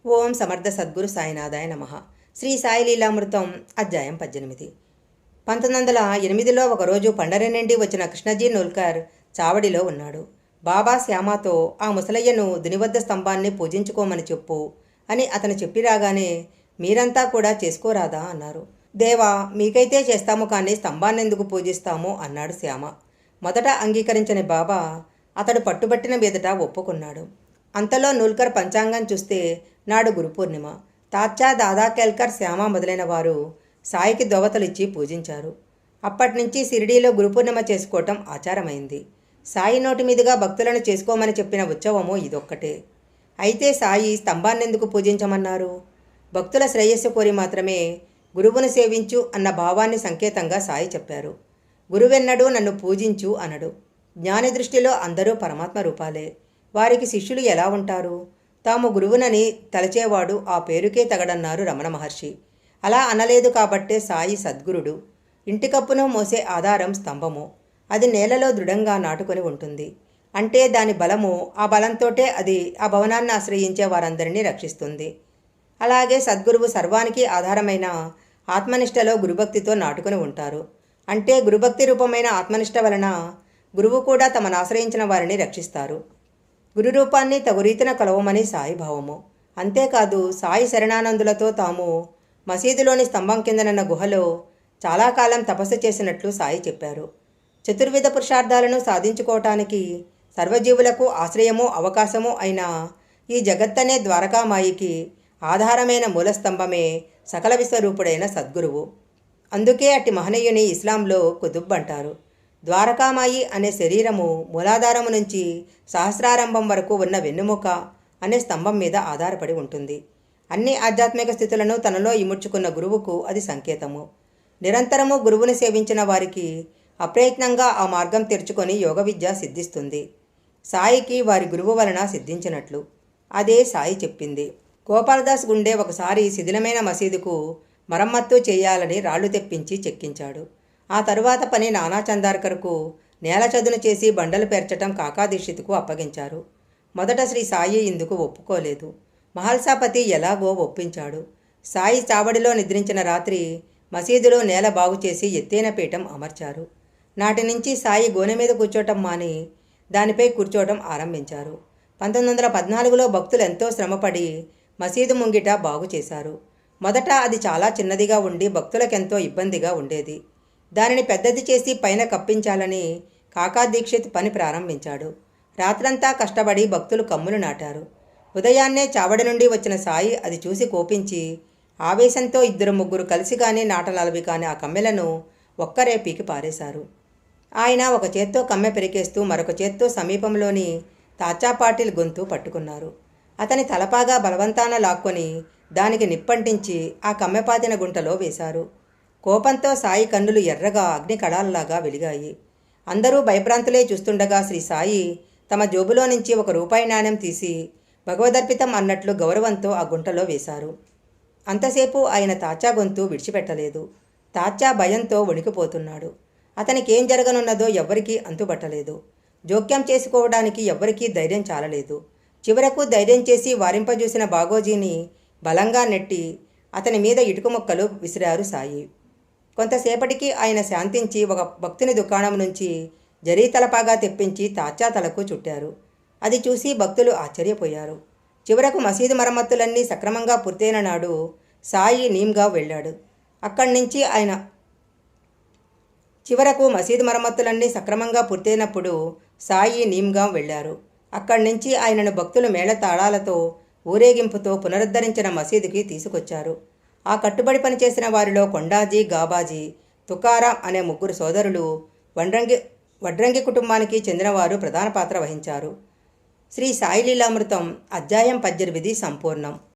ఓం సమర్థ సద్గురు సాయినాథాయ నమః. శ్రీ సాయి లీలామృతం అధ్యాయం 18. 1908లో ఒకరోజు పండరి నుండి వచ్చిన కృష్ణజీ నోల్కర్ చావడిలో ఉన్నాడు. బాబా శ్యామాతో ఆ ముసలయ్యను దునివద్ద స్తంభాన్ని పూజించుకోమని చెప్పు అని అతను చెప్పి రాగానే, మీరంతా కూడా చేసుకోరాదా అన్నారు. దేవా, మీకైతే చేస్తాము, కానీ స్తంభాన్నెందుకు పూజిస్తాము అన్నాడు శ్యామ. మొదట అంగీకరించని బాబా అతడు పట్టుబట్టిన మీదట ఒప్పుకున్నాడు. అంతలో నూల్కర్ పంచాంగం చూస్తే నాడు గురుపూర్ణిమ. తాత్యా, దాదా కేల్కర్, శ్యామ మొదలైన వారు సాయికి దోవతలిచ్చి పూజించారు. అప్పటినుంచి షిరిడీలో గురుపూర్ణిమ చేసుకోవటం ఆచారమైంది. సాయి నోటి మీదుగా భక్తులను చేసుకోమని చెప్పిన ఉత్సవము ఇదొక్కటే. అయితే సాయి స్తంభాన్నెందుకు పూజించమన్నారు? భక్తుల శ్రేయస్సు కోరి మాత్రమే గురువును సేవించు అన్న భావాన్ని సంకేతంగా సాయి చెప్పారు. గురువెన్నడూ నన్ను పూజించు అనడు. జ్ఞాని దృష్టిలో అందరూ పరమాత్మ రూపాలే. వారికి శిష్యులు ఎలా ఉంటారు? తాము గురువునని తలచేవాడు ఆ పేరుకే తగడన్నారు రమణ మహర్షి. అలా అనలేదు కాబట్టే సాయి సద్గురుడు. ఇంటికప్పును మోసే ఆధారం స్తంభము. అది నేలలో దృఢంగా నాటుకొని ఉంటుంది. అంటే దాని బలము, ఆ బలంతోటే అది ఆ భవనాన్ని ఆశ్రయించే వారందరినీ రక్షిస్తుంది. అలాగే సద్గురువు సర్వానికి ఆధారమైన ఆత్మనిష్టలో గురుభక్తితో నాటుకొని ఉంటారు. అంటే గురుభక్తి రూపమైన ఆత్మనిష్ట వలన గురువు కూడా తమను ఆశ్రయించిన వారిని రక్షిస్తారు. గురు రూపాన్ని తగురీతిన కలవమని సాయి భావము. అంతేకాదు, సాయి శరణానందులతో తాము మసీదులోని స్తంభం కిందనున్న గుహలో చాలా కాలం తపస్సు చేసినట్లు సాయి చెప్పారు. చతుర్విధ పురుషార్థాలను సాధించుకోవటానికి సర్వజీవులకు ఆశ్రయము, అవకాశము అయిన ఈ జగత్తనే ద్వారకామాయికి ఆధారమైన మూలస్తంభమే సకల విశ్వరూపుడైన సద్గురువు. అందుకే అట్టి మహనీయుని ఇస్లాంలో కుతుబ్ అంటారు. ద్వారకామాయి అనే శరీరము మూలాధారము నుంచి సహస్రారంభం వరకు ఉన్న వెన్నుముక అనే స్తంభం మీద ఆధారపడి ఉంటుంది. అన్ని ఆధ్యాత్మిక స్థితులను తనలో ఇముడ్చుకున్న గురువుకు అది సంకేతము. నిరంతరము గురువుని సేవించిన వారికి అప్రయత్నంగా ఆ మార్గం తెరుచుకొని యోగ విద్య సిద్ధిస్తుంది. సాయికి వారి గురువు వలన సిద్ధించినట్లు. అదే సాయి చెప్పింది. గోపాలదాస్ గుండే ఒకసారి శిథిలమైన మసీదుకు మరమ్మత్తు చేయాలని రాళ్లు తెప్పించి చెక్కించాడు. ఆ తరువాత పని నానా చందార్కర్కు నేల చదును చేసి బండలు పేర్చటం కాకా దీక్షిత్కు అప్పగించారు. మొదట శ్రీ సాయి ఇందుకు ఒప్పుకోలేదు. మహల్సాపతి ఎలాగో ఒప్పించాడు. సాయి చావడిలో నిద్రించిన రాత్రి మసీదులో నేల బాగు చేసి ఎత్తైన పీఠం అమర్చారు. నాటి నుంచి సాయి గోనె మీద కూర్చోటం మాని దానిపై కూర్చోవటం ఆరంభించారు. 1914లో భక్తులు ఎంతో శ్రమపడి మసీదు ముంగిట బాగు చేశారు. మొదట అది చాలా చిన్నదిగా ఉండి భక్తులకెంతో ఇబ్బందిగా ఉండేది. దానిని పెద్దది చేసి పైన కప్పించాలని కాకా దీక్షిత్ పని ప్రారంభించాడు. రాత్రంతా కష్టపడి భక్తులు కమ్ములు నాటారు. ఉదయాన్నే చావడి నుండి వచ్చిన సాయి అది చూసి కోపించి ఆవేశంతో 2-3 కలిసి కానీ నాటలవి కానీ ఆ కమ్మెలను ఒక్కరే పీకి పారేశారు. ఆయన ఒక చేత్తో కమ్మె పెరికేస్తూ మరొక చేత్తో సమీపంలోని తాచా పాటిల్ గొంతు పట్టుకున్నారు. అతని తలపాగా బలవంతాన లాక్కొని దానికి నిప్పంటించి ఆ కమ్మెపాతిన గుంటలో వేశారు. కోపంతో సాయి కన్నులు ఎర్రగా అగ్ని కళాల్లాగా వెలిగాయి. అందరూ భయభ్రాంతులే చూస్తుండగా శ్రీ సాయి తమ జోబులో నుంచి 1 రూపాయి నాణెం తీసి భగవదర్పితం అన్నట్లు గౌరవంతో ఆ గుంటలో వేశారు. అంతసేపు ఆయన తాచా గొంతు విడిచిపెట్టలేదు. తాచా భయంతో వణికిపోతున్నాడు. అతనికేం జరగనున్నదో ఎవ్వరికీ అంతుబట్టలేదు. జోక్యం చేసుకోవడానికి ఎవ్వరికీ ధైర్యం చాలలేదు. చివరకు ధైర్యం చేసి వారింపజూసిన బాగోజీని బలంగా నెట్టి అతని మీద ఇటుక ముక్కలు విసిరారు సాయి. కొంతసేపటికి ఆయన శాంతించి ఒక భక్తుని దుకాణం నుంచి జరీ తలపాగా తెప్పించి తాచా తలకు చుట్టారు. అది చూసి భక్తులు ఆశ్చర్యపోయారు. చివరకు మసీదు మరమ్మతులన్నీ సక్రమంగా పూర్తయిన నాడు సాయి నీమ్గావ్ వెళ్ళాడు. అక్కడి నుంచి ఆయన సాయి నీమ్గావ్ వెళ్ళారు. అక్కడి నుంచి ఆయనను భక్తులు మేళతాళాలతో ఊరేగింపుతో పునరుద్ధరించిన మసీదుకి తీసుకొచ్చారు. ఆ కట్టుబడి పనిచేసిన వారిలో కొండాజీ, గాబాజీ, తుకారాం అనే 3 సోదరులు వడ్రంగి కుటుంబానికి చెందినవారు ప్రధాన పాత్ర వహించారు. శ్రీ సాయి లీలామృతం అధ్యాయం 18 సంపూర్ణం.